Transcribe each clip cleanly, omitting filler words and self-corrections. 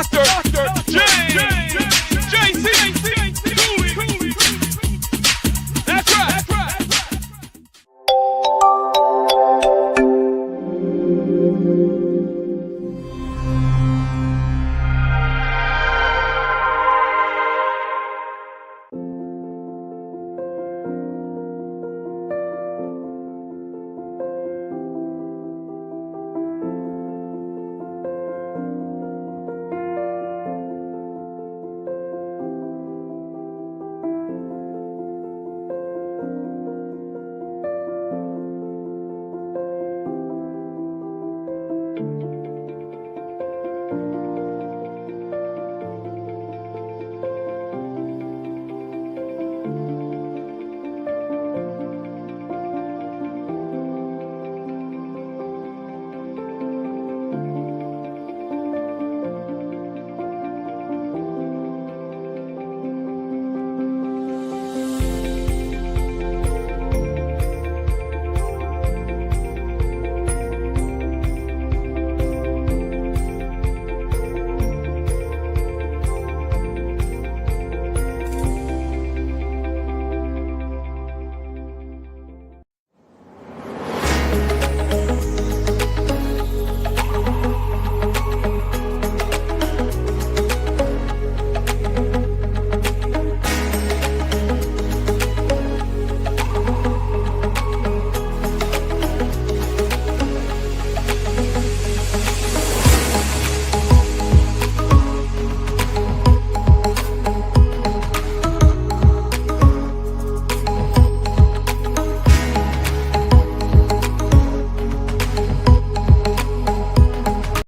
Dr. James J.C. Cooley. That's right.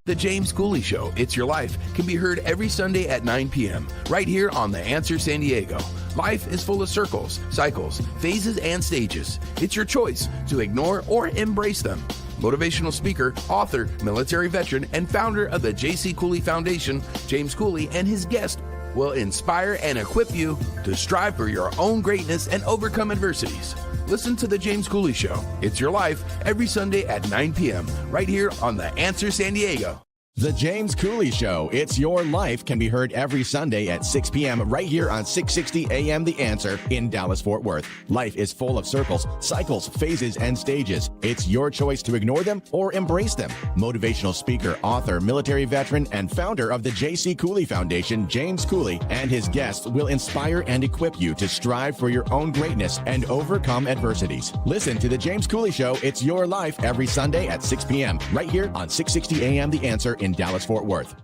The James Cooley Show, It's Your Life, can be heard every Sunday at 9 p.m. right here on The Answer San Diego. Life is full of circles, cycles, phases, and stages. It's your choice to ignore or embrace them. Motivational speaker, author, military veteran, and founder of the J.C. Cooley Foundation, James Cooley and his guest will inspire and equip you to strive for your own greatness and overcome adversities. Listen to The James Cooley Show, It's Your Life, every Sunday at 9 p.m. right here on The Answer San Diego. The James Cooley Show, It's Your Life, can be heard every Sunday at 6 p.m. right here on 660 AM The Answer in Dallas-Fort Worth. Life is full of circles, cycles, phases, and stages. It's your choice to ignore them or embrace them. Motivational speaker, author, military veteran, and founder of the J.C. Cooley Foundation, James Cooley, and his guests will inspire and equip you to strive for your own greatness and overcome adversities. Listen to The James Cooley Show, It's Your Life, every Sunday at 6 p.m. right here on 660 AM The Answer in Dallas-Fort Worth.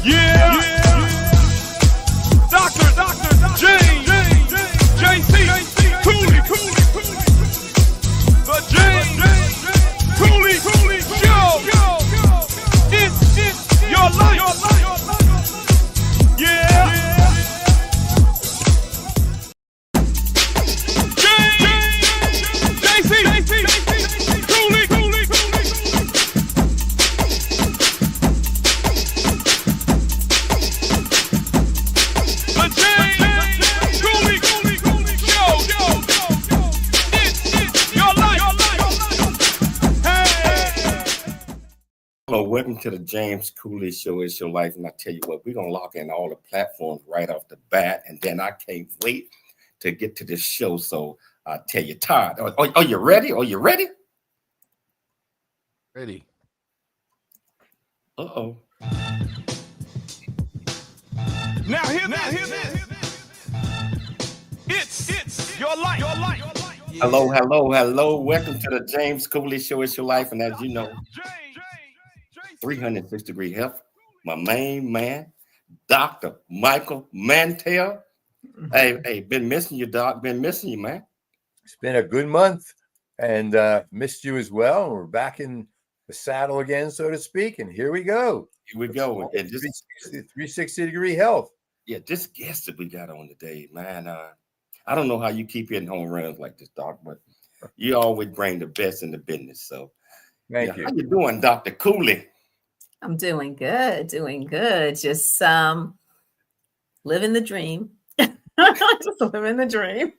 Yeah. Dr. James J.C. Cooley. The James Cooley Show. It's your life. Yeah. J.C. Cooley. Hello, welcome to the James Cooley Show, It's Your Life. And I tell you what, we're going to lock in all the platforms right off the bat. And then I can't wait to get to this show. So I tell you, Todd, are you ready? Are you ready? Ready. Uh-oh. Now hear this. It's your life. Hello. Welcome to the James Cooley Show, It's Your Life. And as you know, 306-degree health, my main man, Dr. Michael Mantell. Hey, been missing you, Doc. Been missing you, man. It's been a good month and missed you as well. We're back in the saddle again, so to speak. And here we go. Here we go. And 360-degree health. Yeah, this guest that we got on today, man. I don't know how you keep hitting home runs like this, Doc, but you always bring the best in the business. So thank you. How you doing, Dr. Cooley? I'm doing good. Just living the dream. Just living the dream.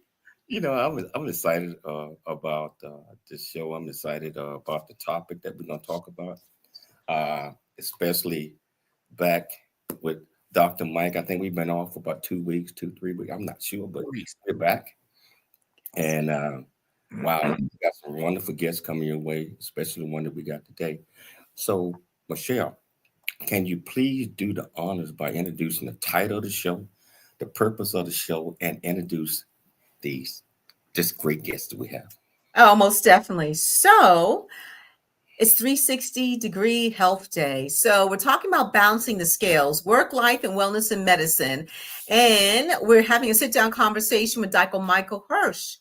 You know, I'm excited about this show. I'm excited about the topic that we're going to talk about. especially back with Dr. Mike. I think we've been off for about 2 weeks, 3 weeks. I'm not sure, but we're back. And wow, we got some wonderful guests coming your way, especially the one that we got today. So, Michelle, can you please do the honors by introducing the title of the show, the purpose of the show, and introduce these just great guests that we have? Oh, most definitely. So it's 360-degree health day. So we're talking about balancing the scales, work, life, and wellness in medicine. And we're having a sit-down conversation with Dr. Michael Hirsch.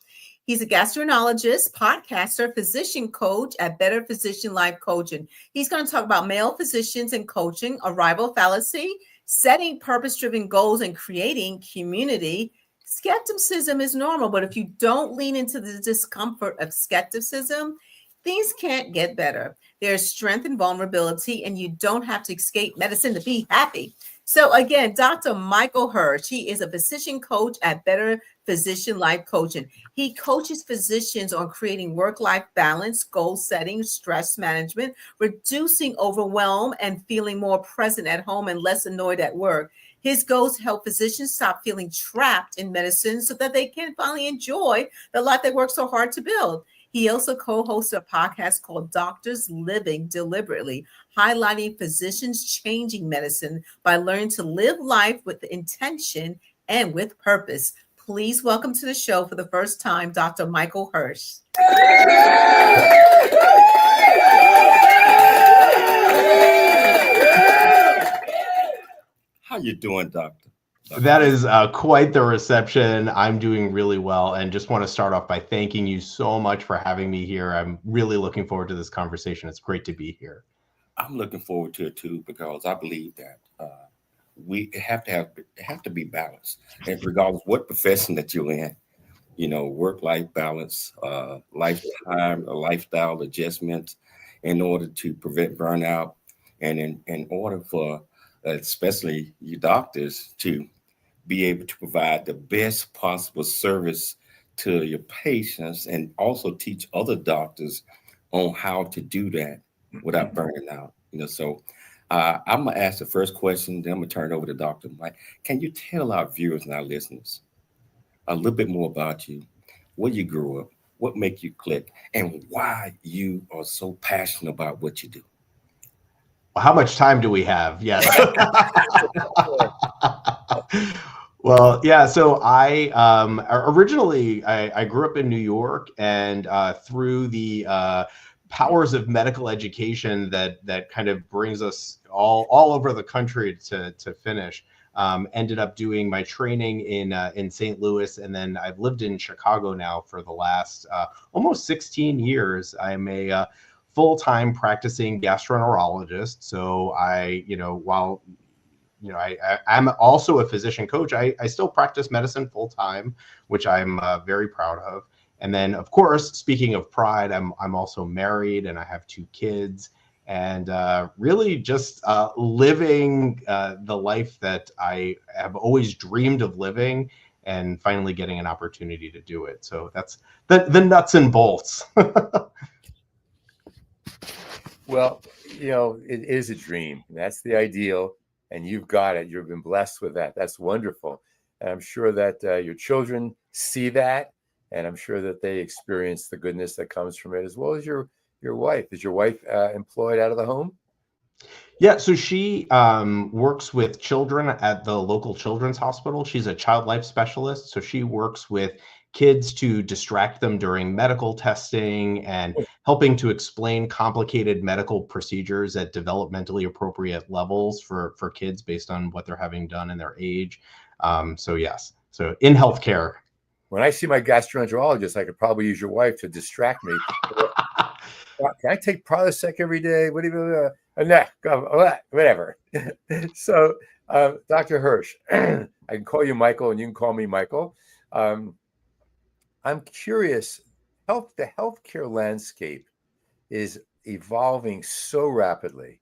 He's a gastroenterologist, podcaster, physician coach at Better Physician Life Coaching. He's going to talk about male physicians and coaching, arrival fallacy, setting purpose-driven goals, and creating community. Skepticism is normal, but if you don't lean into the discomfort of skepticism, things can't get better. There's strength and vulnerability, and you don't have to escape medicine to be happy. So again, Dr. Michael Hirsch, he is a physician coach at Better Physician Life Coaching. He coaches physicians on creating work-life balance, goal setting, stress management, reducing overwhelm, and feeling more present at home and less annoyed at work. His goals help physicians stop feeling trapped in medicine so that they can finally enjoy the life they work so hard to build. He also co-hosts a podcast called Doctors Living Deliberately, highlighting physicians changing medicine by learning to live life with intention and with purpose. Please welcome to the show for the first time, Dr. Michael Hirsch. How you doing, Doctor? That is quite the reception. I'm doing really well, and just want to start off by thanking you so much for having me here. I'm really looking forward to this conversation. It's great to be here. I'm looking forward to it too, because I believe that we have to be balanced, and regardless of what profession that you're in, you know, work-life balance, lifetime, lifestyle adjustments, in order to prevent burnout, and in order for especially you doctors to be able to provide the best possible service to your patients, and also teach other doctors on how to do that without burning out. You know, so I'm gonna ask the first question, then I'm gonna turn it over to Dr. Mike. Can you tell our viewers and our listeners a little bit more about you, where you grew up, what make you click, and why you are so passionate about what you do? How much time do we have? Yes. Well, yeah. So I originally I grew up in New York, and through the powers of medical education that kind of brings us all over the country to finish, ended up doing my training in St. Louis, and then I've lived in Chicago now for the last almost 16 years. I'm a full-time practicing gastroenterologist. So I'm also a physician coach. I still practice medicine full-time, which I'm very proud of. And then, of course, speaking of pride, I'm also married, and I have 2 kids, and really just living the life that I have always dreamed of living, and finally getting an opportunity to do it. So that's the nuts and bolts. Well, you know, it is a dream. That's the ideal, and you've got it. You've been blessed with that. That's wonderful. And I'm sure that your children see that, and I'm sure that they experience the goodness that comes from it, as well as your wife. Is your wife employed out of the home? Yeah, so she works with children at the local children's hospital. She's a child life specialist, so she works with kids to distract them during medical testing and helping to explain complicated medical procedures at developmentally appropriate levels for kids based on what they're having done and their age. So yes, so in healthcare. When I see my gastroenterologist, I could probably use your wife to distract me. Can I take Prilosec every day? What do you whatever. So, Dr. Hirsch, I can call you Michael, and you can call me Michael. I'm curious, the healthcare landscape is evolving so rapidly.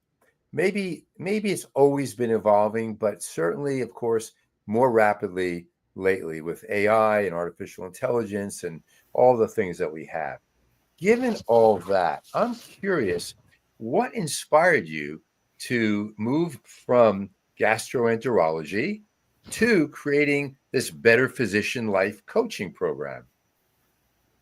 Maybe it's always been evolving, but certainly, of course, more rapidly lately with AI and artificial intelligence and all the things that we have. Given all that, I'm curious, what inspired you to move from gastroenterology to creating this Better Physician Life coaching program?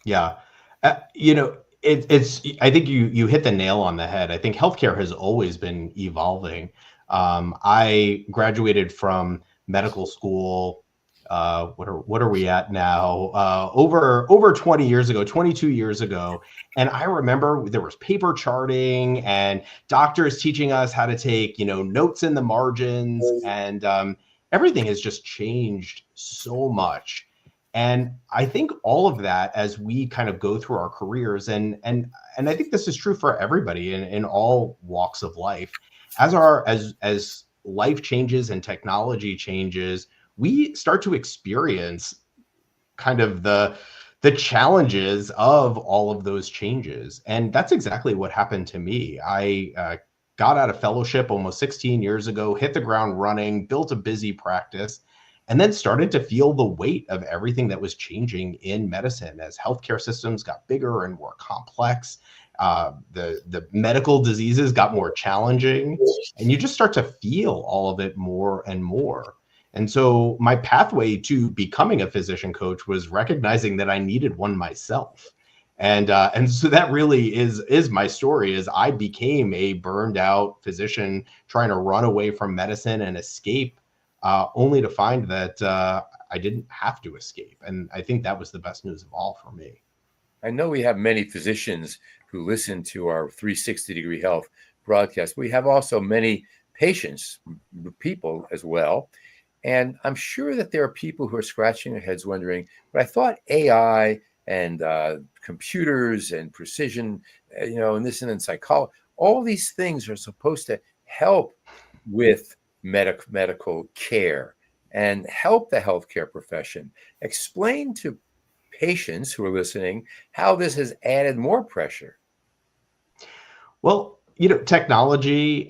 Yeah. It's I think you hit the nail on the head. I think healthcare has always been evolving. I graduated from medical school. What are we at now? Over 20 years ago, 22 years ago. And I remember there was paper charting and doctors teaching us how to take, notes in the margins, and everything has just changed so much. And I think all of that, as we kind of go through our careers, and I think this is true for everybody in all walks of life, as life changes and technology changes, we start to experience kind of the challenges of all of those changes. And that's exactly what happened to me. I got out of fellowship almost 16 years ago, hit the ground running, built a busy practice, and then started to feel the weight of everything that was changing in medicine as healthcare systems got bigger and more complex. The medical diseases got more challenging, and you just start to feel all of it more and more. And so my pathway to becoming a physician coach was recognizing that I needed one myself. And so that really is my story. Is I became a burned out physician trying to run away from medicine and escape, only to find that I didn't have to escape. And I think that was the best news of all for me. I know we have many physicians who listen to our 360 Degree Health broadcast. We have also many patients, people as well. And I'm sure that there are people who are scratching their heads wondering, but I thought AI and computers and precision, and this and then psychology, all these things are supposed to help with medical care and help the healthcare profession. Explain to patients who are listening how this has added more pressure. Well, technology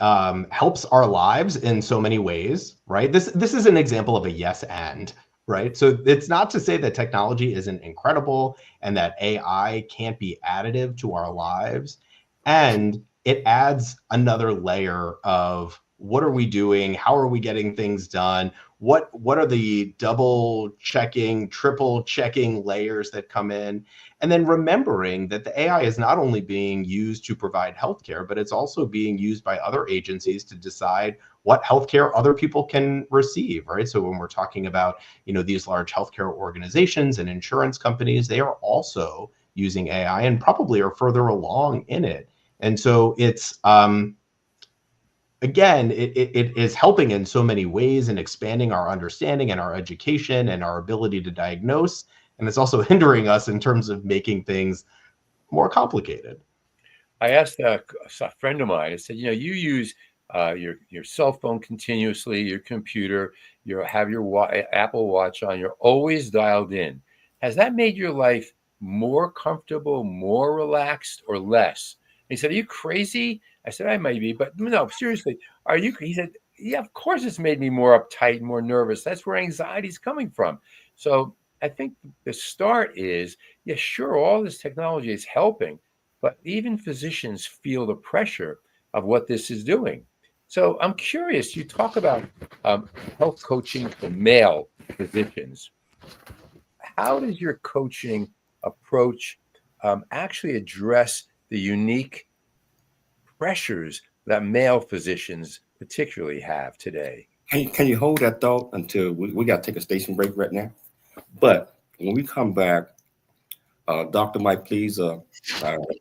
helps our lives in so many ways, right? This is an example of a yes and, right? So it's not to say that technology isn't incredible and that AI can't be additive to our lives. And it adds another layer of what are we doing? How are we getting things done? What are the double checking, triple checking layers that come in? And then remembering that the AI is not only being used to provide healthcare, but it's also being used by other agencies to decide what healthcare other people can receive, right? So when we're talking about, these large healthcare organizations and insurance companies, they are also using AI and probably are further along in it. And so it's, again, it is helping in so many ways and expanding our understanding and our education and our ability to diagnose. And it's also hindering us in terms of making things more complicated. I asked a friend of mine, I said, you use your cell phone continuously, your computer, you have your Apple Watch on, you're always dialed in. Has that made your life more comfortable, more relaxed, or less? He said, are you crazy? I said, I might be, but no, seriously, are you? He said, yeah, of course it's made me more uptight, more nervous. That's where anxiety is coming from. So I think the start is, yeah, sure, all this technology is helping, but even physicians feel the pressure of what this is doing. So I'm curious, you talk about health coaching for male physicians. How does your coaching approach actually address the unique pressures that male physicians particularly have today? Can you hold that thought until we got to take a station break right now? But when we come back, Doctor Mike, please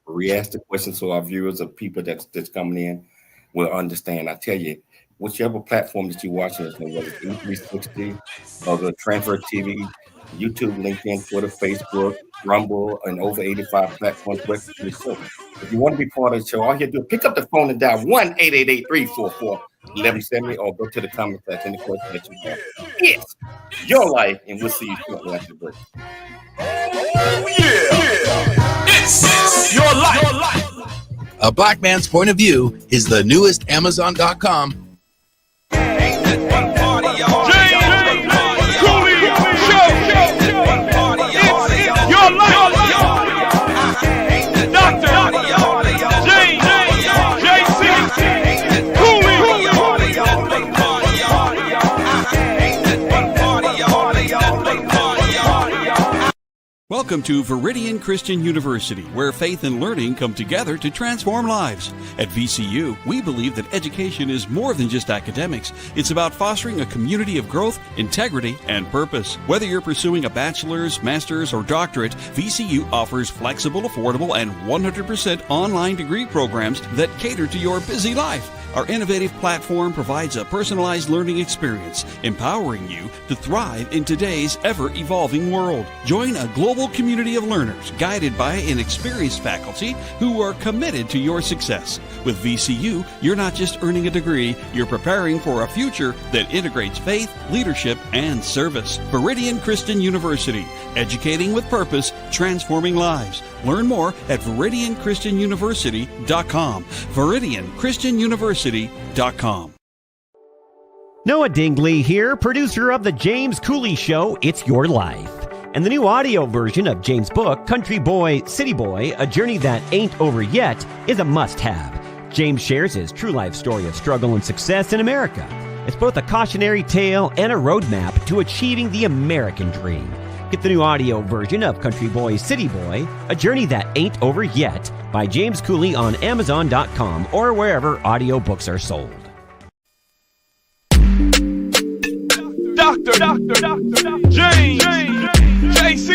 re-ask the question so our viewers or people that's coming in will understand. I tell you, whichever platform that you're watching, whether it's E360 or the Transfer TV, YouTube, LinkedIn, Twitter, Facebook, Rumble, and over 85 platforms. If you want to be part of the show, all you have to do is pick up the phone and dial 1-888-344-1170 or go to the comment section and the question that you have. It's your life, and we'll see you shortly after the break. Oh, yeah. It's your life. A Black Man's Point of View is the newest Amazon.com. James Cooley Show. It's your life. Dr. James Welcome to Viridian Christian University, where faith and learning come together to transform lives. At VCU, we believe that education is more than just academics. It's about fostering a community of growth, integrity, and purpose. Whether you're pursuing a bachelor's, master's, or doctorate, VCU offers flexible, affordable, and 100% online degree programs that cater to your busy life. Our innovative platform provides a personalized learning experience, empowering you to thrive in today's ever-evolving world. Join a global community of learners guided by an experienced faculty who are committed to your success. With VCU, you're not just earning a degree, you're preparing for a future that integrates faith, leadership, and service. Viridian Christian University, educating with purpose, transforming lives. Learn more at ViridianChristianUniversity.com. ViridianChristianUniversity.com. Noah Dingley here, producer of The James Cooley Show, It's Your Life. And the new audio version of James' book, Country Boy, City Boy, A Journey That Ain't Over Yet, is a must-have. James shares his true life story of struggle and success in America. It's both a cautionary tale and a roadmap to achieving the American dream. Get the new audio version of Country Boy, City Boy, A Journey That Ain't Over Yet by James Cooley on Amazon.com or wherever audiobooks are sold. Dr. James, JC,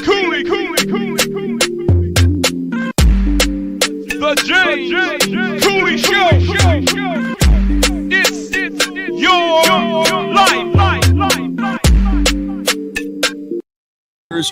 Cooley, the James Cooley Show. It's your life.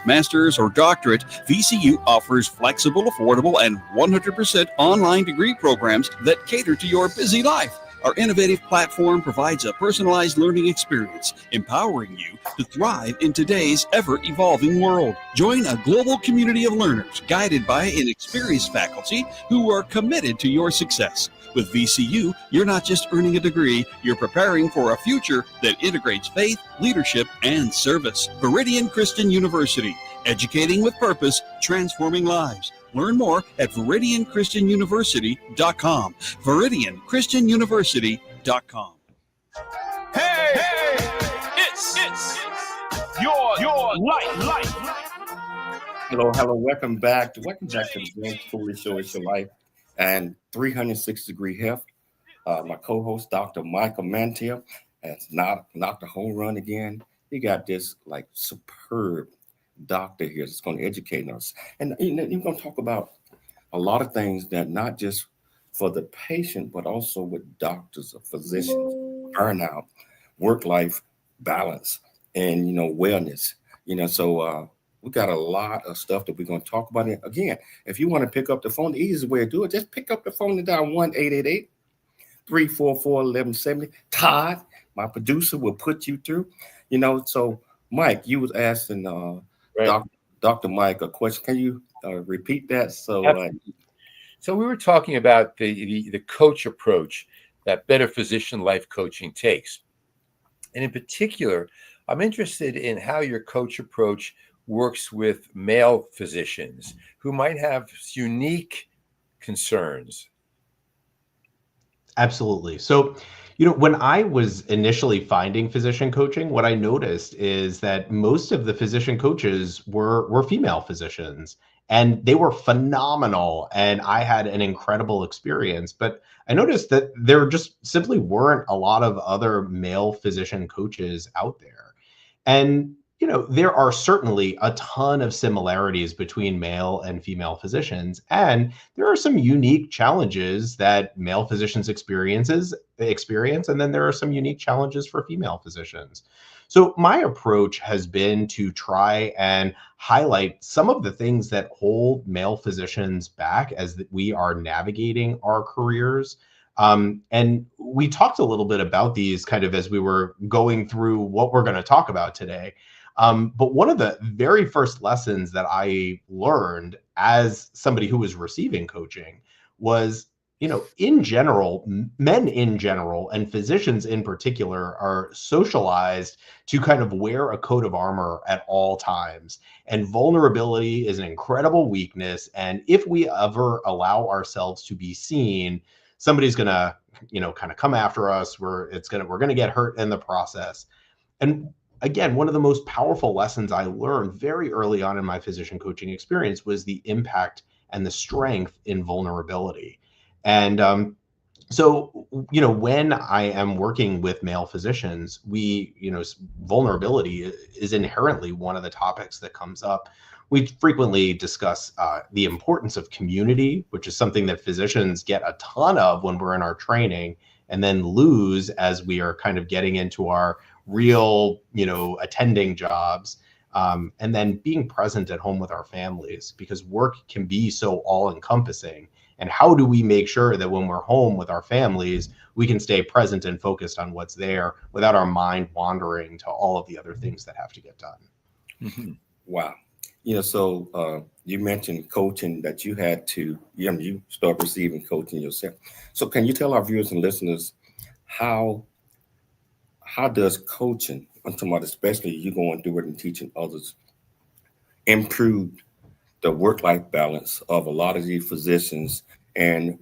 Master's, or doctorate, VCU offers flexible, affordable, and 100% online degree programs that cater to your busy life. Our innovative platform provides a personalized learning experience, empowering you to thrive in today's ever-evolving world. Join a global community of learners guided by an experienced faculty who are committed to your success. With VCU, you're not just earning a degree, you're preparing for a future that integrates faith, leadership, and service. Viridian Christian University, educating with purpose, transforming lives. Learn more at ViridianChristianUniversity.com. ViridianChristianUniversity.com. Hey, it's your life. Hello, welcome back to the James Cooley Show, It's Your Life, and 360-degree health. My co-host, Dr. Michael Mantell, has knocked the home run again. He got this superb doctor here that's going to educate us. And you're going to talk about a lot of things that not just for the patient, but also with doctors or physicians, burnout, work-life balance, and, wellness. So we got a lot of stuff that we're going to talk about. And again, if you want to pick up the phone, the easiest way to do it, just pick up the phone and dial 1-888-344-1170. Todd, my producer, will put you through. So Mike, you was asking Right. Dr. Mike a question. Can you repeat that? So we were talking about the coach approach that Better Physician Life Coaching takes. And in particular, I'm interested in how your coach approach works with male physicians who might have unique concerns. Absolutely. So, when I was initially finding physician coaching, what I noticed is that most of the physician coaches were female physicians, and they were phenomenal. And I had an incredible experience. But I noticed that there just simply weren't a lot of other male physician coaches out there. And there are certainly a ton of similarities between male and female physicians, and there are some unique challenges that male physicians experience, and then there are some unique challenges for female physicians. So my approach has been to try and highlight some of the things that hold male physicians back as we are navigating our careers. And we talked a little bit about these kind of as we were going through what we're going to talk about today. But one of the very first lessons that I learned as somebody who was receiving coaching was, in general, men in general and physicians in particular are socialized to kind of wear a coat of armor at all times. And vulnerability is an incredible weakness. And if we ever allow ourselves to be seen, somebody's going to, kind of come after us. We're going to get hurt in the process. And again, one of the most powerful lessons I learned very early on in my physician coaching experience was the impact and the strength in vulnerability. And so, when I am working with male physicians, vulnerability is inherently one of the topics that comes up. We frequently discuss the importance of community, which is something that physicians get a ton of when we're in our training, and then lose as we are kind of getting into our real, attending jobs. And then being present at home with our families, because work can be so all encompassing. And how do we make sure that when we're home with our families, we can stay present and focused on what's there without our mind wandering to all of the other things that have to get done? Mm-hmm. Wow. So you mentioned coaching, that you had to, you start receiving coaching yourself. So can you tell our viewers and listeners how does coaching, I'm talking about especially you going through it and teaching others, improve the work-life balance of a lot of these physicians, and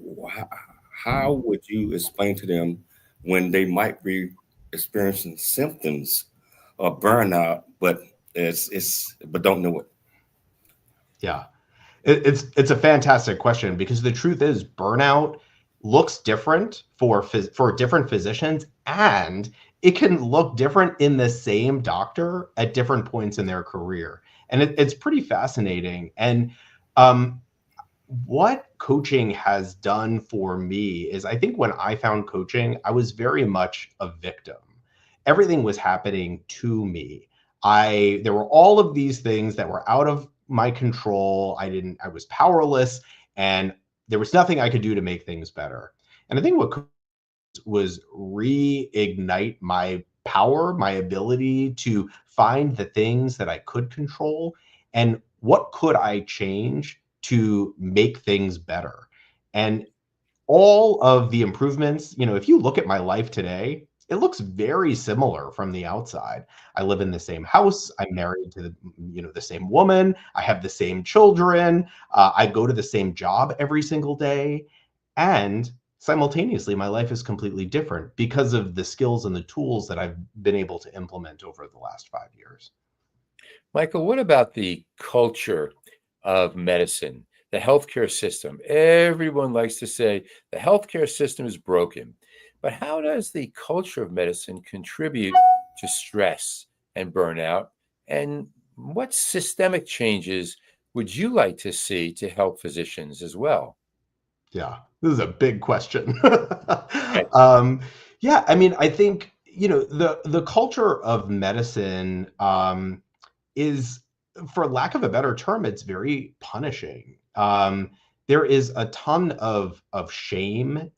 how would you explain to them when they might be experiencing symptoms of burnout, but but don't know it? Yeah, it's a fantastic question, because the truth is burnout looks different for different physicians, and it can look different in the same doctor at different points in their career. And it's pretty fascinating. And what coaching has done for me is, I think when I found coaching, I was very much a victim. Everything was happening to me. There were all of these things that were out of my control. I was powerless, and there was nothing I could do to make things better. And I think what was reignite my power, my ability to find the things that I could control, and what could I change to make things better. And all of the improvements, if you look at my life today, it looks very similar from the outside. I live in the same house. I'm married to the same woman. I have the same children. I go to the same job every single day. And simultaneously, my life is completely different because of the skills and the tools that I've been able to implement over the last 5 years. Michael, what about the culture of medicine, the healthcare system? Everyone likes to say the healthcare system is broken, but how does the culture of medicine contribute to stress and burnout? And what systemic changes would you like to see to help physicians as well? Yeah, this is a big question. Okay. Yeah, I mean, I think, the culture of medicine is, for lack of a better term, it's very punishing. There is a ton of shame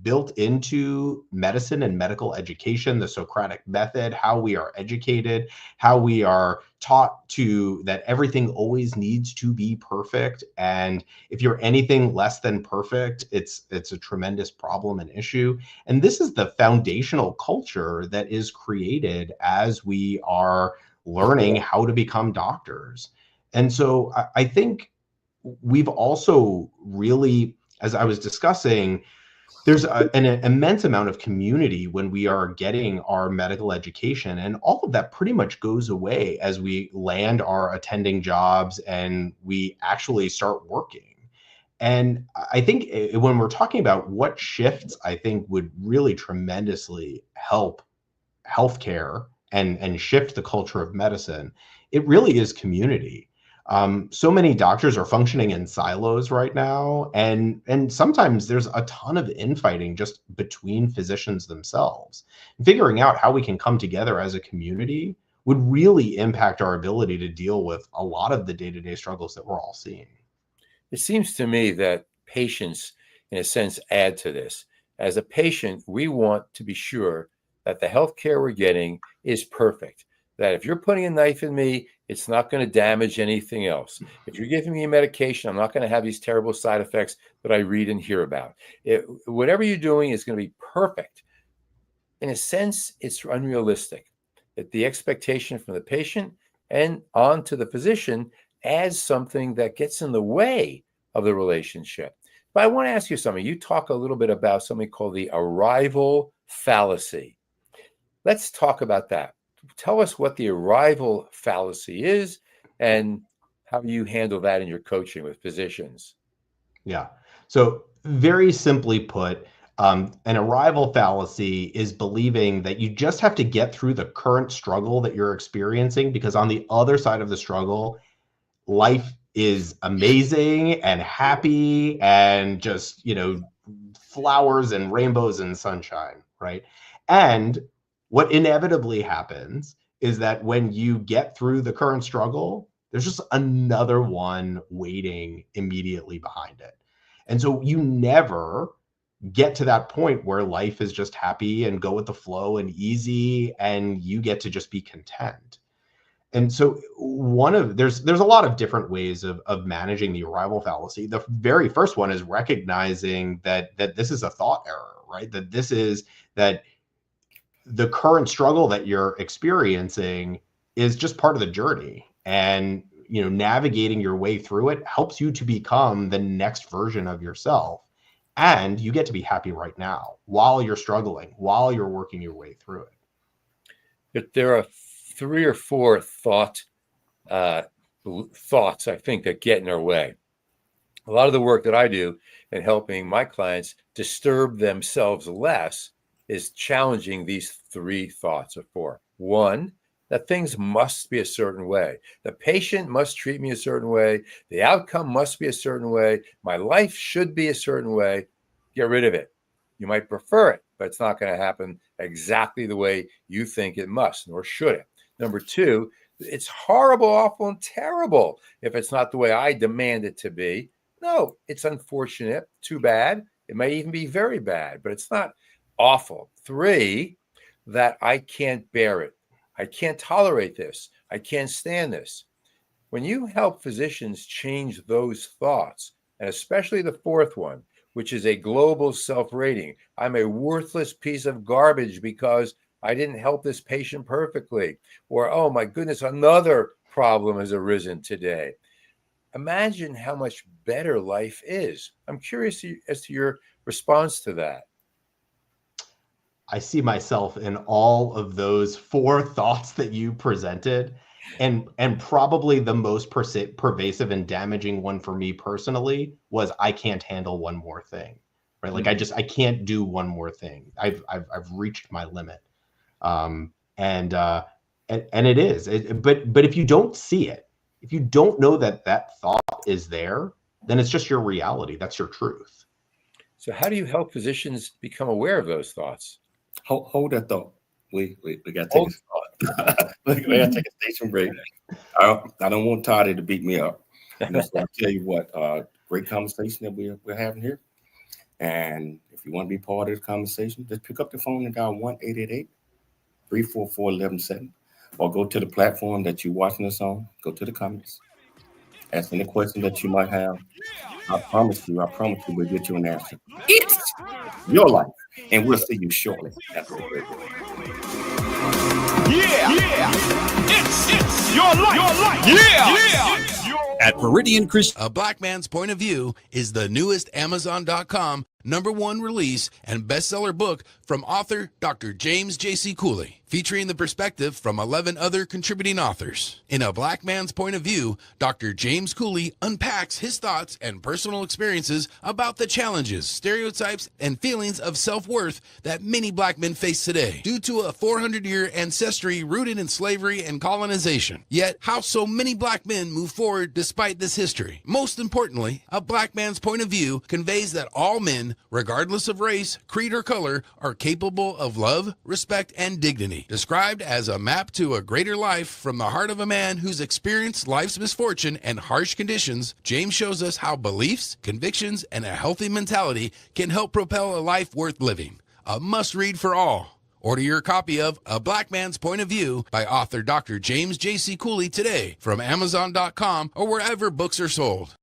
built into medicine and medical education, the Socratic method, how we are educated, how we are taught that everything always needs to be perfect. And if you're anything less than perfect, it's a tremendous problem and issue. And this is the foundational culture that is created as we are learning how to become doctors. And so I think we've also really, as I was discussing, there's an immense amount of community when we are getting our medical education, and all of that pretty much goes away as we land our attending jobs and we actually start working. And I think when we're talking about what shifts, I think would really tremendously help healthcare and shift the culture of medicine, it really is community. So many doctors are functioning in silos right now, and sometimes there's a ton of infighting just between physicians themselves. Figuring out how we can come together as a community would really impact our ability to deal with a lot of the day-to-day struggles that we're all seeing. It seems to me that patients, in a sense, add to this. As a patient, we want to be sure that the healthcare we're getting is perfect. That if you're putting a knife in me, it's not going to damage anything else. If you're giving me a medication, I'm not going to have these terrible side effects that I read and hear about. Whatever you're doing is going to be perfect. In a sense, it's unrealistic. That the expectation from the patient and on to the physician adds something that gets in the way of the relationship. But I want to ask you something. You talk a little bit about something called the arrival fallacy. Let's talk about that. tell us what the arrival fallacy is and how you handle that in your coaching with physicians. Yeah. So very simply put, an arrival fallacy is believing that you just have to get through the current struggle that you're experiencing, because on the other side of the struggle, life is amazing and happy and just, flowers and rainbows and sunshine, right? And what inevitably happens is that when you get through the current struggle, there's just another one waiting immediately behind it. And so you never get to that point where life is just happy and go with the flow and easy, and you get to just be content. And so there's a lot of different ways of managing the arrival fallacy. The very first one is recognizing that this is a thought error, right? That the current struggle that you're experiencing is just part of the journey. And, navigating your way through it helps you to become the next version of yourself. And you get to be happy right now while you're struggling, while you're working your way through it. If there are 3 or 4 thoughts, I think, that get in our way. A lot of the work that I do in helping my clients disturb themselves less is challenging these 3 thoughts or 4. 1, that things must be a certain way. The patient must treat me a certain way. The outcome must be a certain way. My life should be a certain way. Get rid of it. You might prefer it, but it's not going to happen exactly the way you think it must, nor should it. Number 2, it's horrible, awful, and terrible if it's not the way I demand it to be. No, it's unfortunate, too bad. It may even be very bad, but it's not awful. 3, that I can't bear it. I can't tolerate this. I can't stand this. When you help physicians change those thoughts, and especially the 4th one, which is a global self-rating, I'm a worthless piece of garbage because I didn't help this patient perfectly, or, oh my goodness, another problem has arisen today. Imagine how much better life is. I'm curious as to your response to that. I see myself in all of those 4 thoughts that you presented, and probably the most pervasive and damaging one for me personally was I can't handle one more thing, right? Like I can't do one more thing. I've reached my limit, and it is. But if you don't see it, if you don't know that thought is there, then it's just your reality. That's your truth. So how do you help physicians become aware of those thoughts? Hold that thought. We got to take a station break. I don't want Toddy to beat me up. So I'll tell you what, great conversation that we're having here. And if you want to be part of the conversation, just pick up the phone and dial 1-888-344-1170, or go to the platform that you're watching us on. Go to the comments. Ask any question that you might have. I promise you, we'll get you an answer. It's your life, and we'll see you shortly after the break. Yeah. It's your life. Yeah. At Meridian Christian. A Black Man's Point of View is the newest Amazon.com #1 release and bestseller book from author Dr. James J.C. Cooley, featuring the perspective from 11 other contributing authors. In A Black Man's Point of View, Dr. James Cooley unpacks his thoughts and personal experiences about the challenges, stereotypes, and feelings of self-worth that many black men face today due to a 400-year ancestry rooted in slavery and colonization. Yet, how so many black men move forward despite this history. Most importantly, A Black Man's Point of View conveys that all men, regardless of race, creed, or color, are capable of love, respect, and dignity. Described as a map to a greater life from the heart of a man who's experienced life's misfortune and harsh conditions, James shows us how beliefs, convictions, and a healthy mentality can help propel a life worth living. A must-read for all. Order your copy of A Black Man's Point of View by author Dr. James J.C. Cooley today from Amazon.com or wherever books are sold.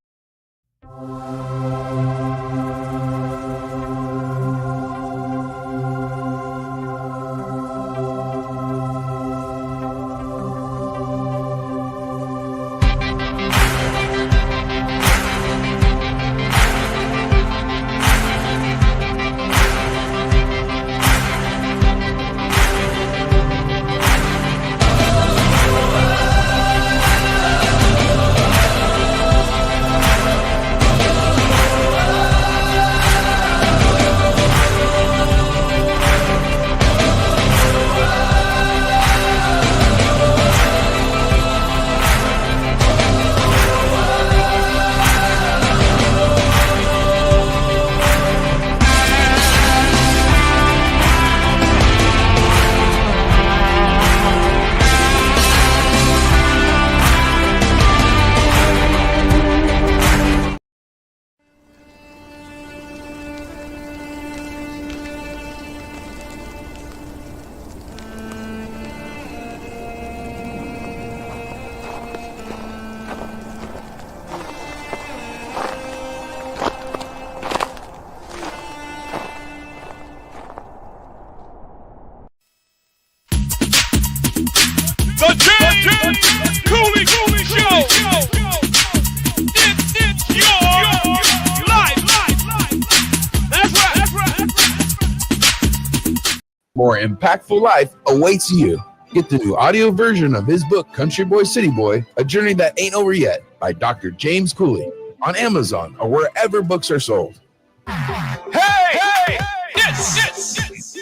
more impactful life awaits you. Get the new audio version of his book, Country Boy, City Boy, A Journey That Ain't Over Yet, by Dr. James Cooley, on Amazon or wherever books are sold. Hey, it's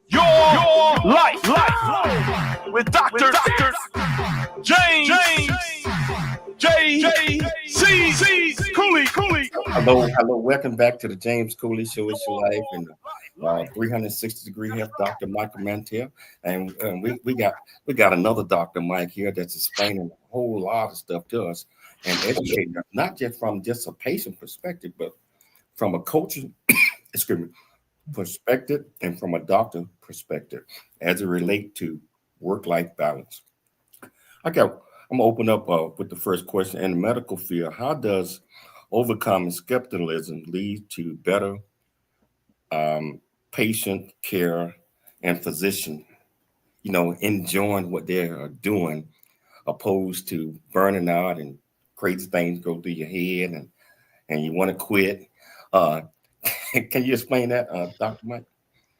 your life with Dr. James J.C. Cooley. Hello. Welcome back to the James Cooley Show. It's your life, and 360-degree health, Dr. Michael Mantell, and we got another Dr. Mike here that's explaining a whole lot of stuff to us and educating us, not just from just a patient perspective, but from a coaching perspective and from a doctor perspective as it relates to work-life balance. I'm gonna open up with the first question. In the medical field, how does overcoming skepticism lead to better patient care and physician, enjoying what they are doing, opposed to burning out and crazy things go through your head and you want to quit? Can you explain that, Dr. Mike?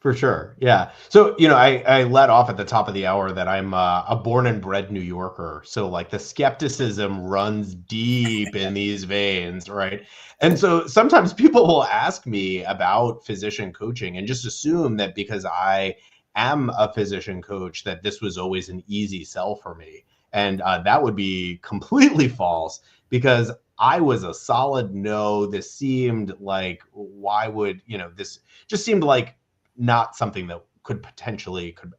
For sure. Yeah. So, I let off at the top of the hour that I'm a born and bred New Yorker. So like the skepticism runs deep in these veins, right? And so sometimes people will ask me about physician coaching and just assume that because I am a physician coach, that this was always an easy sell for me. And that would be completely false, because I was a solid no. This seemed like, why would, this just seemed like not something that could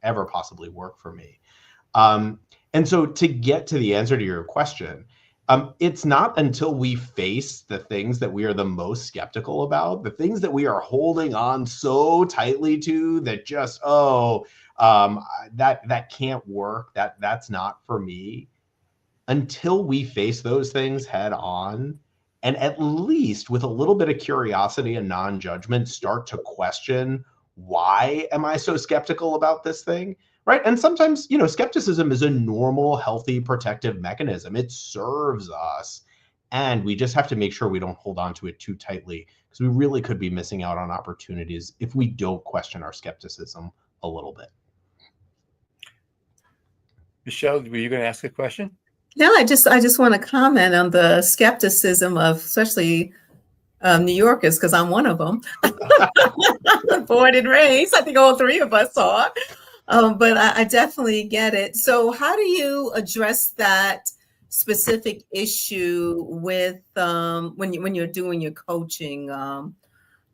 ever possibly work for me. And so to get to the answer to your question, it's not until we face the things that we are the most skeptical about, the things that we are holding on so tightly to that just, that can't work, that's not for me. Until we face those things head on, and at least with a little bit of curiosity and non-judgment, start to question, why am I so skeptical about this thing, right? And sometimes, skepticism is a normal, healthy, protective mechanism. It serves us, and we just have to make sure we don't hold on to it too tightly, because we really could be missing out on opportunities if we don't question our skepticism a little bit. Michelle, were you going to ask a question? No, I just want to comment on the skepticism of especially New Yorkers, because I'm one of them. Born and raised. I think all three of us are. But I definitely get it. So how do you address that specific issue with when you're doing your coaching,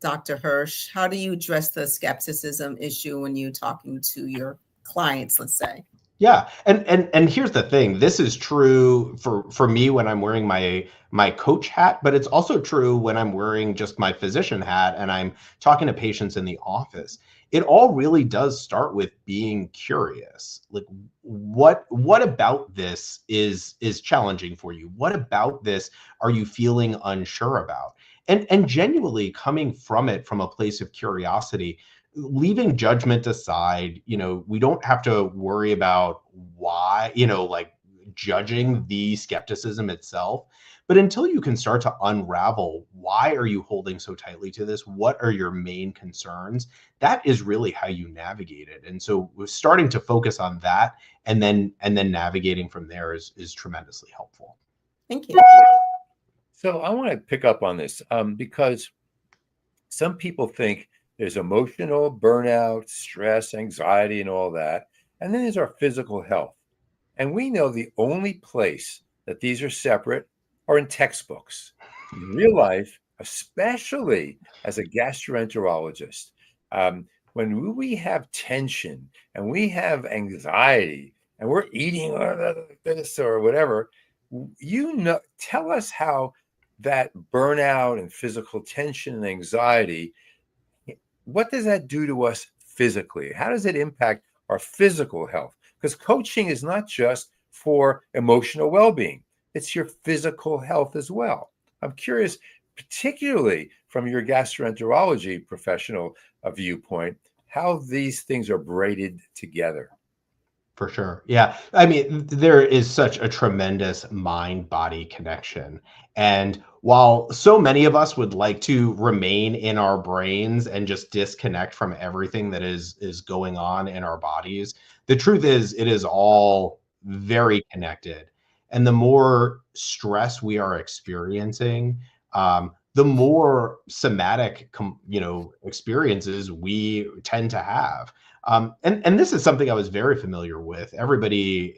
Dr. Hirsch? How do you address the skepticism issue when you're talking to your clients, let's say? Yeah. And here's the thing. This is true for me when I'm wearing my coach hat, but it's also true when I'm wearing just my physician hat and I'm talking to patients in the office. It all really does start with being curious. Like, what about this is challenging for you? What about this are you feeling unsure about? And genuinely coming from it from a place of curiosity, leaving judgment aside. We don't have to worry about why, like judging the skepticism itself. But until you can start to unravel, why are you holding so tightly to this? What are your main concerns? That is really how you navigate it. And so starting to focus on that and then navigating from there is tremendously helpful. Thank you. So I want to pick up on this because some people think there's emotional burnout, stress, anxiety, and all that. And then there's our physical health. And we know the only place that these are separate are in textbooks. In real life, especially as a gastroenterologist, when we have tension and we have anxiety and we're eating this or whatever, tell us how that burnout and physical tension and anxiety, what does that do to us physically? How does it impact our physical health? Because coaching is not just for emotional well-being. It's your physical health as well. I'm curious, particularly from your gastroenterology professional viewpoint, how these things are braided together. For sure. Yeah. I mean, there is such a tremendous mind-body connection. And while so many of us would like to remain in our brains and just disconnect from everything that is going on in our bodies, the truth is it is all very connected. And the more stress we are experiencing, the more somatic, experiences we tend to have. And this is something I was very familiar with. Everybody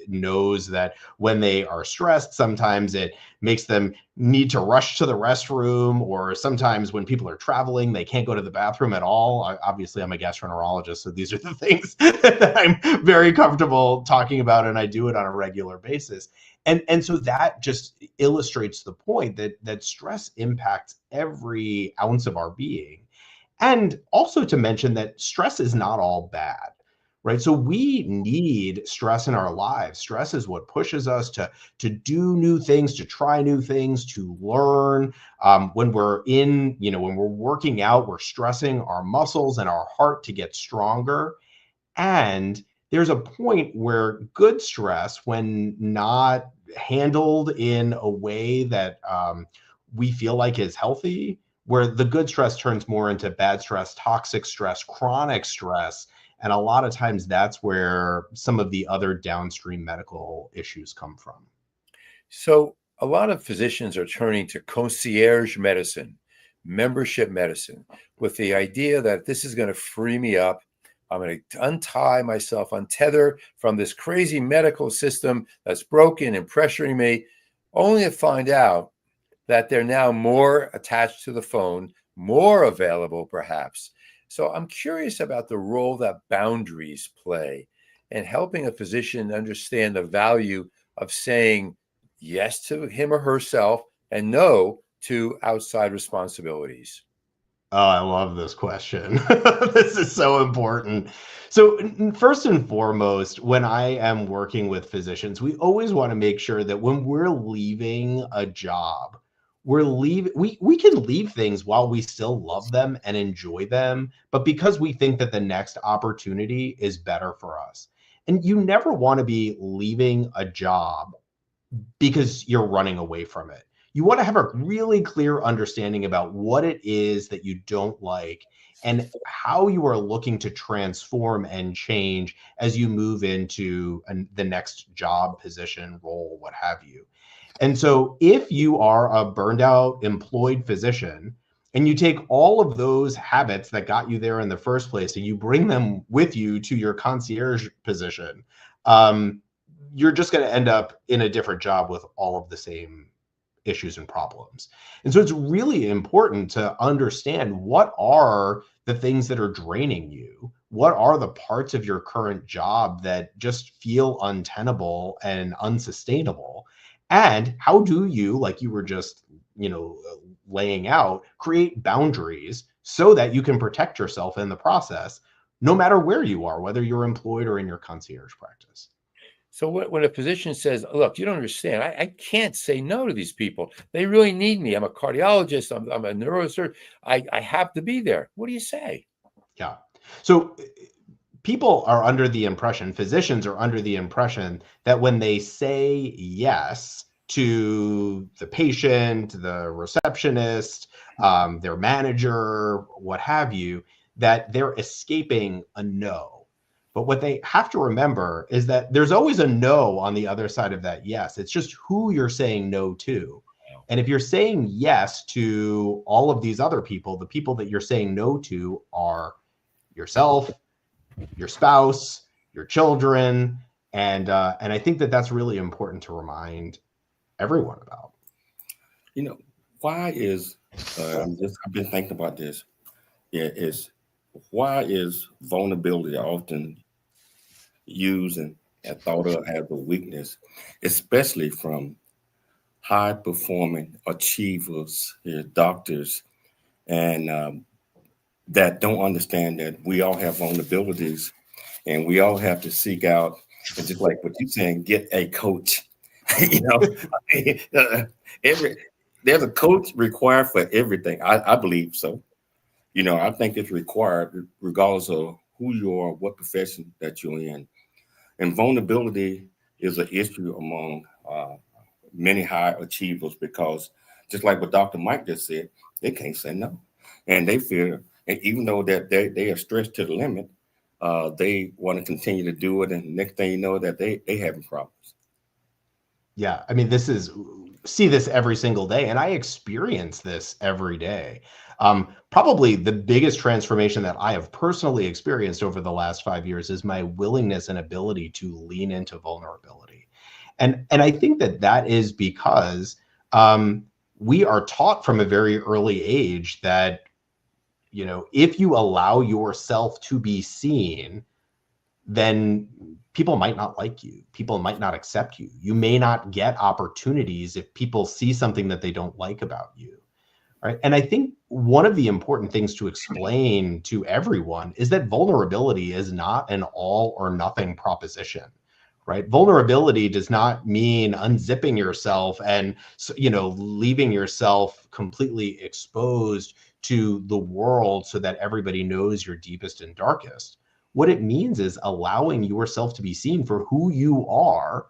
knows that when they are stressed, sometimes it makes them need to rush to the restroom, or sometimes when people are traveling, they can't go to the bathroom at all. Obviously, I'm a gastroenterologist, so these are the things that I'm very comfortable talking about, and I do it on a regular basis. And so that just illustrates the point that stress impacts every ounce of our being. And also to mention that stress is not all bad, right? So we need stress in our lives. Stress is what pushes us to do new things, to try new things, to learn. When when we're working out, we're stressing our muscles and our heart to get stronger. And there's a point where good stress, when not handled in a way that we feel like is healthy, where the good stress turns more into bad stress, toxic stress, chronic stress. And a lot of times that's where some of the other downstream medical issues come from. So a lot of physicians are turning to concierge medicine, membership medicine, with the idea that this is going to free me up. I'm going to untie myself, untether from this crazy medical system that's broken and pressuring me, only to find out that they're now more attached to the phone, more available perhaps. So I'm curious about the role that boundaries play in helping a physician understand the value of saying yes to him or herself and no to outside responsibilities. Oh, I love this question. This is so important. So, first and foremost, when I am working with physicians, we always want to make sure that when we're leaving a job, we can leave things while we still love them and enjoy them, but because we think that the next opportunity is better for us. And you never want to be leaving a job because you're running away from it. You want to have a really clear understanding about what it is that you don't like and how you are looking to transform and change as you move into the next job, position, role, what have you. And so if you are a burned out employed physician and you take all of those habits that got you there in the first place and you bring them with you to your concierge position, you're just going to end up in a different job with all of the same issues and problems. And so it's really important to understand what are the things that are draining you. What are the parts of your current job that just feel untenable and unsustainable? And how do you, like you were just, laying out, create boundaries so that you can protect yourself in the process, no matter where you are, whether you're employed or in your concierge practice. So when a physician says, look, you don't understand, I can't say no to these people. They really need me. I'm a cardiologist. I'm a neurosurgeon. I have to be there. What do you say? Yeah. So physicians are under the impression that when they say yes to the patient, the receptionist, their manager, what have you, that they're escaping a no. But what they have to remember is that there's always a no on the other side of that yes. It's just who you're saying no to. And if you're saying yes to all of these other people, the people that you're saying no to are yourself, your spouse, your children, and I think that that's really important to remind everyone about. Why is I've been thinking about this. Why is vulnerability often used and thought of as a weakness, especially from high performing achievers, doctors, and that don't understand that we all have vulnerabilities and we all have to seek out, and just like what you're saying, get a coach. There's a coach required for everything. I believe so. I think it's required regardless of who you are, what profession that you're in. And vulnerability is an issue among many high achievers because just like what Dr. Mike just said, they can't say no. And they fear, and even though that they are stretched to the limit, they want to continue to do it. And next thing you know that they having problems. Yeah, I mean, see this every single day, and I experience this every day. Probably the biggest transformation that I have personally experienced over the last 5 years is my willingness and ability to lean into vulnerability. And I think that is because we are taught from a very early age that, you know, if you allow yourself to be seen, then people might not like you. People might not accept you. You may not get opportunities if people see something that they don't like about you. Right. And I think one of the important things to explain to everyone is that vulnerability is not an all or nothing proposition. Right. Vulnerability does not mean unzipping yourself and, you know, leaving yourself completely exposed to the world so that everybody knows your deepest and darkest. What it means is allowing yourself to be seen for who you are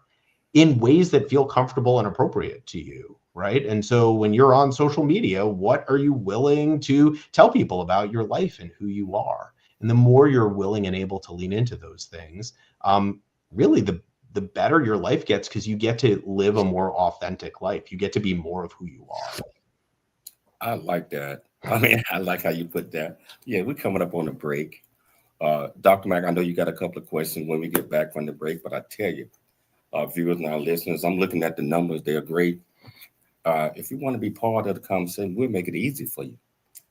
in ways that feel comfortable and appropriate to you. Right. And so when you're on social media, what are you willing to tell people about your life and who you are? And the more you're willing and able to lean into those things, really the better your life gets, because you get to live a more authentic life. You get to be more of who you are. I like that. I mean, I like how you put that. Yeah, we're coming up on a break. Dr. Mack, I know you got a couple of questions when we get back from the break, but I tell you, viewers and our listeners, I'm looking at the numbers. They're great. If you want to be part of the conversation, we'll make it easy for you.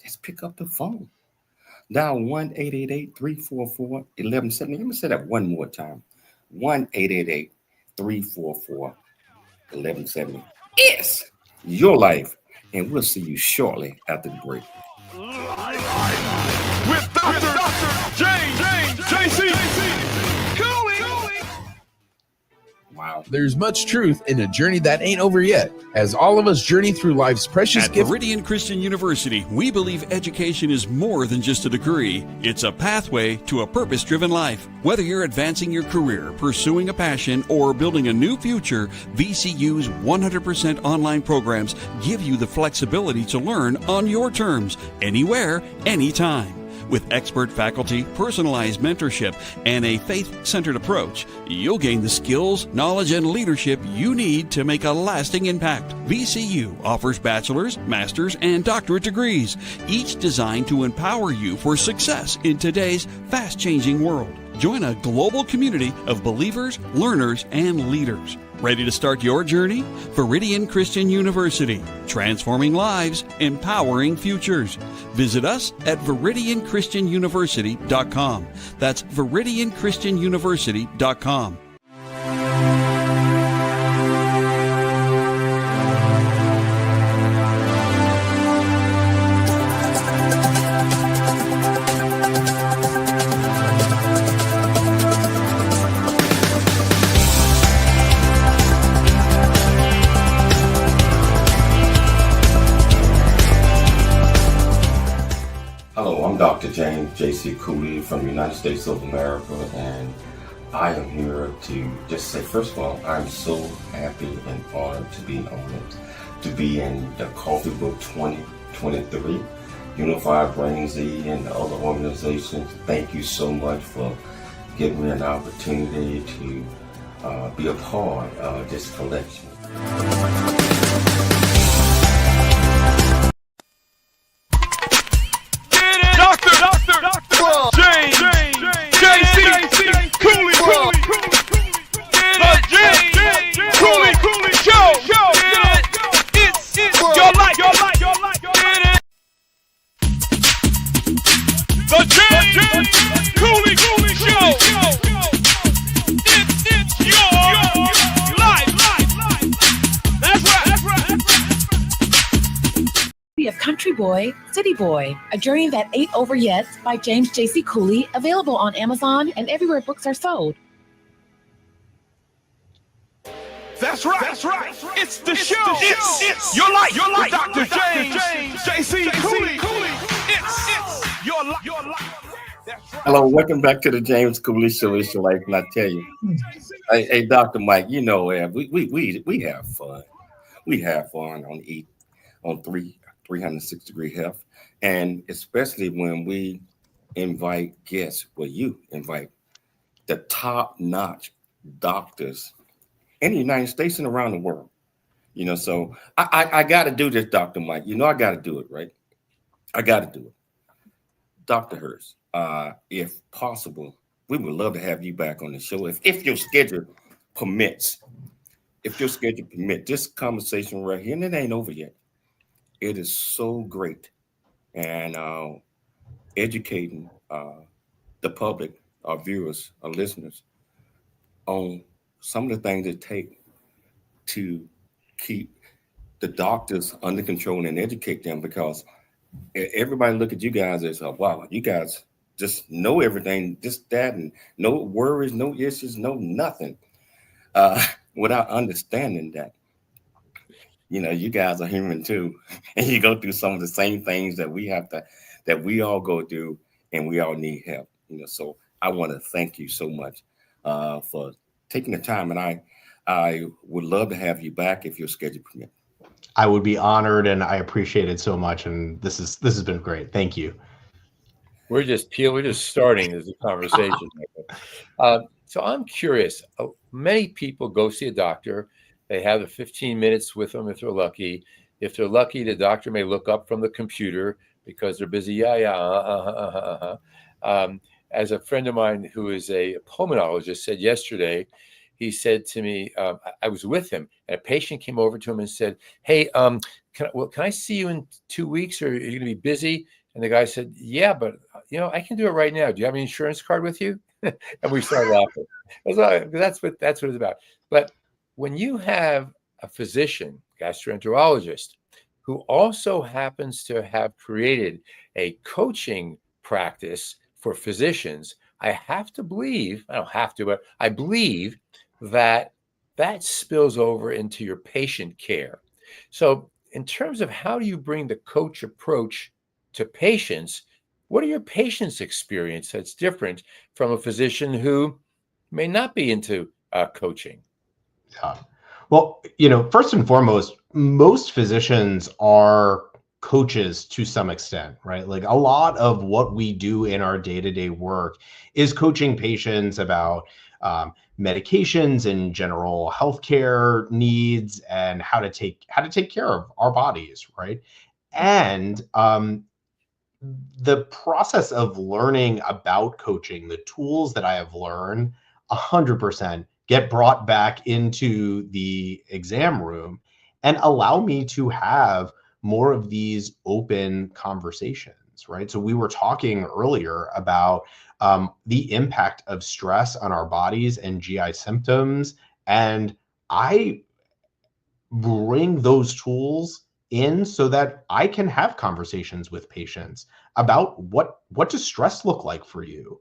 Just pick up the phone. Dial 1-888-344-1170. Let me say that one more time. 1-888-344-1170. It's your life, and we'll see you shortly after the break. With Dr. James JC Cooley. Wow. There's much truth in a journey that ain't over yet, as all of us journey through life's precious At gift. Meridian Christian University, we believe education is more than just a degree. It's a pathway to a purpose-driven life. Whether you're advancing your career, pursuing a passion, or building a new future, VCU's 100% online programs give you the flexibility to learn on your terms, anywhere, anytime. With expert faculty, personalized mentorship, and a faith-centered approach, you'll gain the skills, knowledge, and leadership you need to make a lasting impact. VCU offers bachelor's, master's, and doctorate degrees, each designed to empower you for success in today's fast-changing world. Join a global community of believers, learners, and leaders. Ready to start your journey? Meridian Christian University, transforming lives, empowering futures. Visit us at VeridianChristianUniversity.com. That's VeridianChristianUniversity.com. Hello, I'm Dr. James J.C. Cooley from the United States of America, and I am here to just say, first of all, I'm so happy and honored to be honored to be in the Coffee Book 2023, Unified Brain Z, and the other organizations. Thank you so much for giving me an opportunity to be a part of this collection. James JC Cooley. The James Cooley Show. It's your life. The James Cooley Show. It's your life. That's right. Of Country Boy, City Boy, A Journey That Ain't Over Yet by James J.C. Cooley, available on Amazon and everywhere books are sold. That's right. It's the show. It's your life. With Dr. James J.C. Cooley. It's your life. That's Hello, welcome back to the James Cooley Show. It's your life, and I tell you, hey, Dr. Mike, you know, we have fun. We have fun on 360-degree health, and especially when we invite guests. Well, you invite the top-notch doctors in the United States and around the world. You know, so I got to do this, Dr. Mike. You know, I got to do it, right? I got to do it. Dr. Hirsch, if possible, we would love to have you back on the show if your schedule permits. If your schedule permits, this conversation right here, and it ain't over yet. It is so great, and educating the public, our viewers, our listeners, on some of the things it takes to keep the doctors under control and educate them, because everybody look at you guys as, wow, you guys just know everything, this, that, and no worries, no issues, no nothing, without understanding that, you know, you guys are human too, and you go through some of the same things that we all go through, and we all need help, you know. So I want to thank you so much for taking the time, and I would love to have you back if your schedule permits. I would be honored, and I appreciate it so much. And this has been great. Thank you. We're just starting as a conversation. So I'm curious. Many people go see a doctor. They have the 15 minutes with them if they're lucky. If they're lucky, the doctor may look up from the computer because they're busy. As a friend of mine who is a pulmonologist said yesterday, he said to me, I was with him, and a patient came over to him and said, "Hey, can I see you in 2 weeks, or are you going to be busy?" And the guy said, "Yeah, but I can do it right now. Do you have an insurance card with you?" And we started laughing. That's what it's about. But when you have a physician, gastroenterologist, who also happens to have created a coaching practice for physicians, I don't have to, but I believe that spills over into your patient care. So in terms of how do you bring the coach approach to patients, what are your patients' experience that's different from a physician who may not be into coaching? Yeah. Well, first and foremost, most physicians are coaches to some extent, right? Like a lot of what we do in our day-to-day work is coaching patients about medications and general healthcare needs and how to take care of our bodies, right? And the process of learning about coaching, the tools that I have learned, 100% get brought back into the exam room and allow me to have more of these open conversations, right? So we were talking earlier about the impact of stress on our bodies and GI symptoms. And I bring those tools in so that I can have conversations with patients about what does stress look like for you?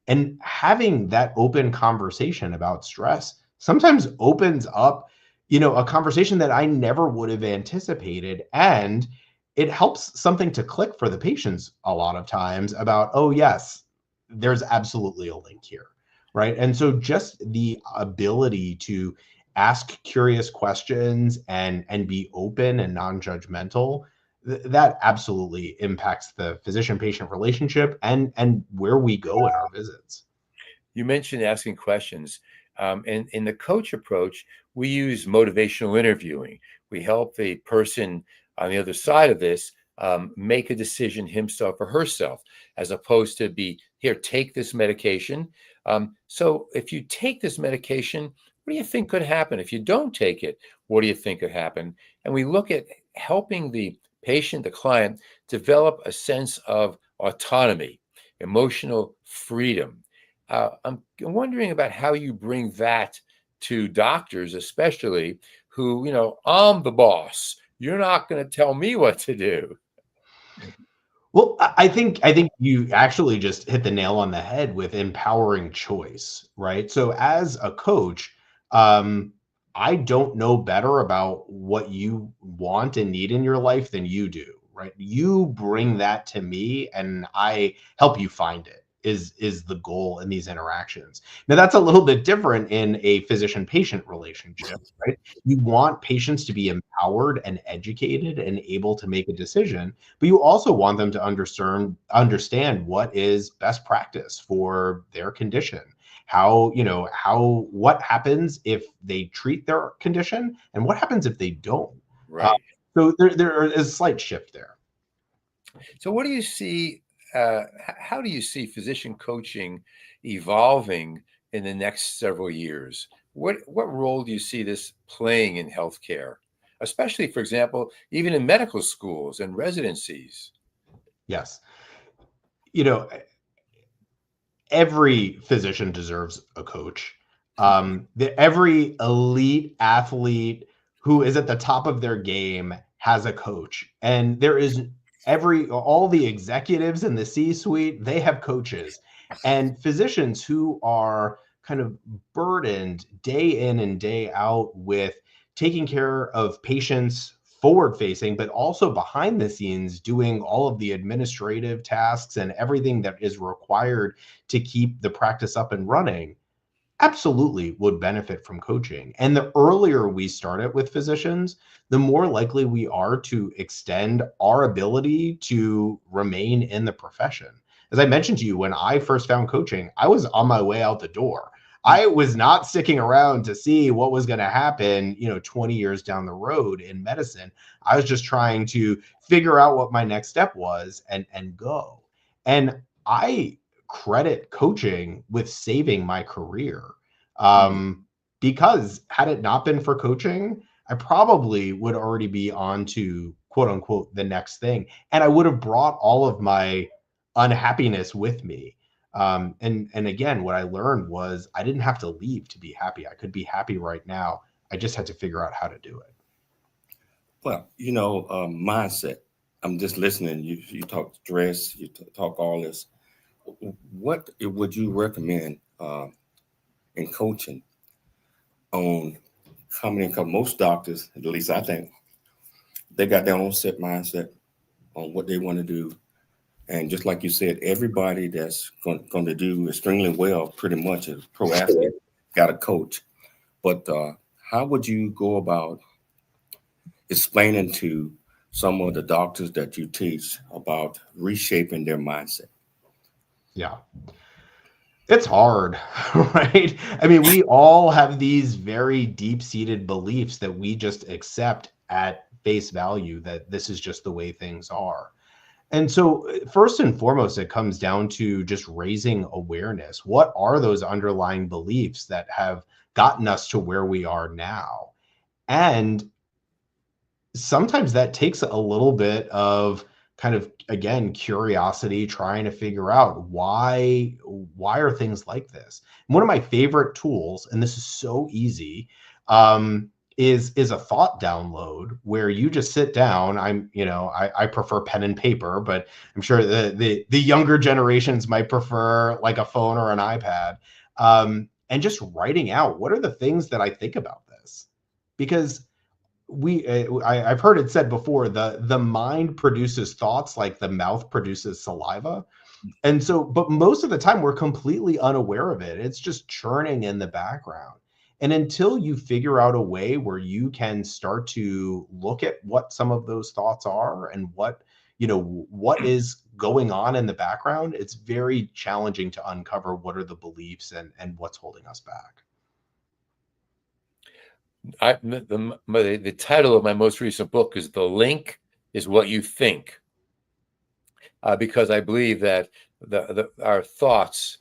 And having that open conversation about stress sometimes opens up, a conversation that I never would have anticipated. And it helps something to click for the patients a lot of times about, oh, yes, there's absolutely a link here, right? And so just the ability to ask curious questions and be open and non-judgmental, that absolutely impacts the physician-patient relationship and where we go in our visits. You mentioned asking questions. And in the coach approach, we use motivational interviewing. We help the person on the other side of this make a decision himself or herself, as opposed to take this medication. So if you take this medication, what do you think could happen? If you don't take it, what do you think could happen? And we look at helping the patient, the client, develop a sense of autonomy, emotional freedom. I'm wondering about how you bring that to doctors, especially who, I'm the boss. You're not going to tell me what to do. Well, I think you actually just hit the nail on the head with empowering choice, right? So as a coach, I don't know better about what you want and need in your life than you do, right? You bring that to me and I help you find it. is the goal in these interactions. Now, that's a little bit different in a physician-patient relationship, right? You want patients to be empowered and educated and able to make a decision, but you also want them to understand what is best practice for their condition. What happens if they treat their condition and what happens if they don't. Right. So there is a slight shift there. So what do you see, how do you see physician coaching evolving in the next several years? What role do you see this playing in healthcare, especially, for example, even in medical schools and residencies? Yes. Every physician deserves a coach. Every elite athlete who is at the top of their game has a coach, and there is all the executives in the C-suite, they have coaches, and physicians who are kind of burdened day in and day out with taking care of patients forward facing, but also behind the scenes doing all of the administrative tasks and everything that is required to keep the practice up and running, absolutely would benefit from coaching. And the earlier we start it with physicians, the more likely we are to extend our ability to remain in the profession. As I mentioned to you, when I first found coaching, I was on my way out the door. I was not sticking around to see what was going to happen, 20 years down the road in medicine. I was just trying to figure out what my next step was and go. And I credit coaching with saving my career. Because had it not been for coaching, I probably would already be on to quote unquote the next thing. And I would have brought all of my unhappiness with me. And again, what I learned was I didn't have to leave to be happy. I could be happy right now. I just had to figure out how to do it. Well, mindset. I'm just listening. You talk stress, you talk all this. What would you recommend in coaching on coming in? Because most doctors, at least I think, they got their own set mindset on what they want to do. And just like you said, everybody that's going to do extremely well, pretty much as a pro athlete, got a coach. But how would you go about explaining to some of the doctors that you teach about reshaping their mindset? Yeah. It's hard, right? I mean, we all have these very deep-seated beliefs that we just accept at face value, that this is just the way things are. And so first and foremost, it comes down to just raising awareness. What are those underlying beliefs that have gotten us to where we are now? And sometimes that takes a little bit of kind of, again, curiosity, trying to figure out why are things like this. And one of my favorite tools, and this is so easy, is a thought download where you just sit down. I prefer pen and paper, but I'm sure the younger generations might prefer like a phone or an iPad, and just writing out what are the things that I think about this, because I've heard it said before, the mind produces thoughts like the mouth produces saliva. And so, but most of the time we're completely unaware of it. It's just churning in the background. And until you figure out a way where you can start to look at what some of those thoughts are and what is going on in the background, it's very challenging to uncover what are the beliefs and what's holding us back. The title of my most recent book is "The Link is What You Think," because I believe that our thoughts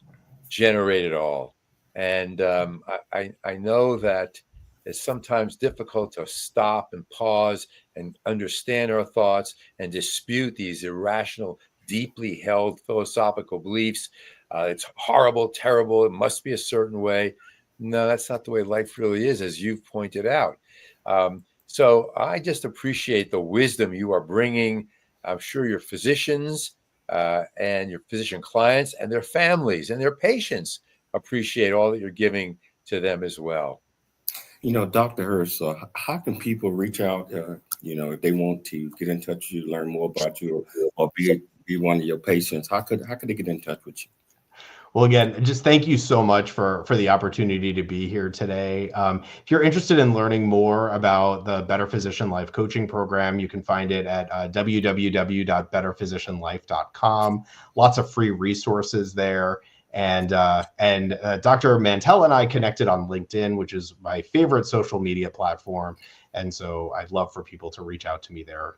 generate it all. And I know that it's sometimes difficult to stop and pause and understand our thoughts and dispute these irrational, deeply held philosophical beliefs. It's horrible, terrible. It must be a certain way. No, that's not the way life really is, as you've pointed out. So I just appreciate the wisdom you are bringing. I'm sure your physicians and your physician clients and their families and their patients appreciate all that you're giving to them as well. Dr. Hirsch, how can people reach out, if they want to get in touch with you, learn more about you, or be one of your patients? How could they get in touch with you? Well, again, just thank you so much for the opportunity to be here today. If you're interested in learning more about the Better Physician Life coaching program, you can find it at www.betterphysicianlife.com. Lots of free resources there. And Dr. Mantell and I connected on LinkedIn, which is my favorite social media platform. And so I'd love for people to reach out to me there.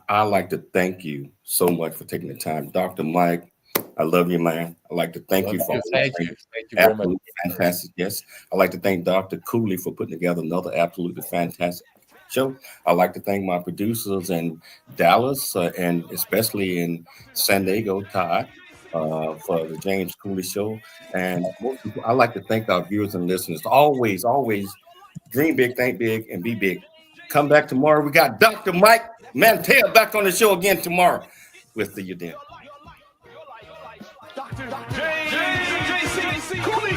I'd like to thank you so much for taking the time. Dr. Mike, I love you, man. I'd like to thank you for Thank you very much. Fantastic. Yes. I'd like to thank Dr. Cooley for putting together another absolutely fantastic show. I'd like to thank my producers in Dallas and especially in San Diego, Todd, for the James Cooley Show. And I'd like to thank our viewers and listeners. Always dream big, think big, and be big. Come back tomorrow. We got Dr. Mike Mantell back on the show again tomorrow. We'll see you then. Dr. J.C. Cooley.